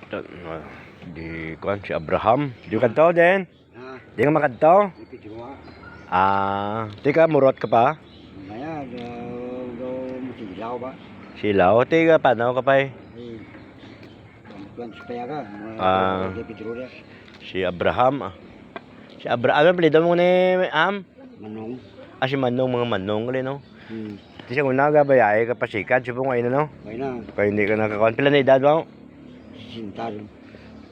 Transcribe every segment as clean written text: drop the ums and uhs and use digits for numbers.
Ito, di kuan si Abraham. Di kadto din. Ah, Di ka makadto. ipidwa. Di ka murot ka pa. Maya, daw masilaw ba? Silaw, di ka paano ka pa eh. Ay, kuwan sa payaga. Ah. Ipidro niya. Si Abraham. Si Abraham, ano palitan mo ni Am? Manong. Si Manong, mga Manong rin, no? Di siya una ka bayay ka pasikat, siya po ngayon, no? May na, Kaya hindi ka nakakuan. Pila na edad mo? sinta rin.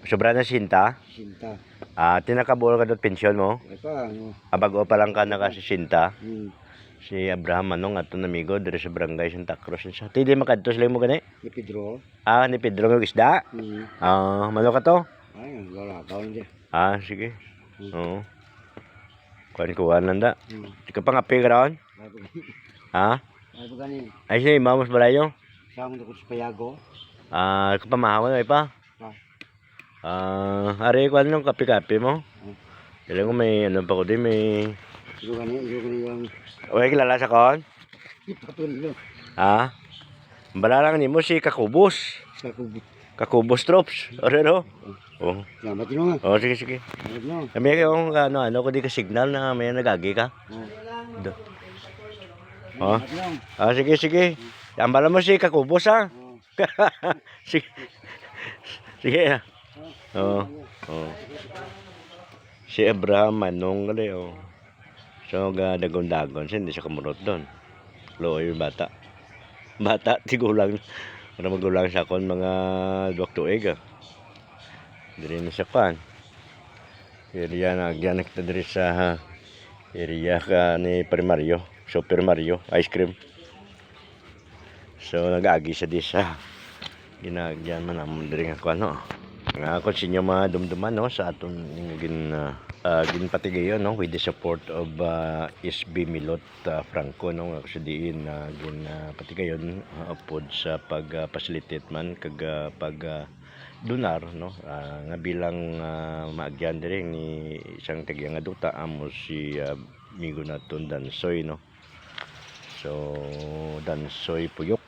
Sobra na sinta. Sinta. Tinakabuol ka doon pensyon mo. Ay pa, ano. Bago pa lang ka nakasisinta. Hmm. Si Abraham Manong at amigo dire sa barangay Santa Cruz siya. Tidi makadto sila mo gani. Ipidro. Ni Pedro ng isda. Hmm. Mano ka to? Ay, wala ka hindi. Sige. Oo. Kuan lang da. Di ka pa ngapi ka raon? Ay pa gani. Ay siya, mamos balayo. Sama ko sa payago. Di ka pa mahawan ay pa. Ari kuan nung kape-kape mo. Dili ko may ano pa ko din may. Yung gani yung. Okay, kilala sa kon? Ipatuloy. Bala lang ni mo si Kakubos. Kakubos Troops. Ano? Oh. Salamat yun nga. Sige, sige. Salamat yun. Kami yung ano ko di ka signal na may nagagi ka. Do. Sige, sige. Ambala mo si Kakubos ha. Sige. Sige. Si Abraham Manong gali So dagon-dagon siya hindi siya kamurot doon. Looy yung bata. Bata tigulang. Para magulang sa kon mga tuig. Diri na siya kan. Area na agyan kita diri sa area ka ni Mario, Super Mario ice cream. So nag-agi siya di sa ginagyan man amon diri nga kuno. Nga kon sinyo mga dumduman no sa aton ginpatigayon no with the support of SB Milot Franco no kasi diin ginpatigayon upod sa pag-facilitate man kag donar no nga bilang maagyan diri ni isang tagya nga duta amo si amigo naton Dansoy no. So Dansoy Puyok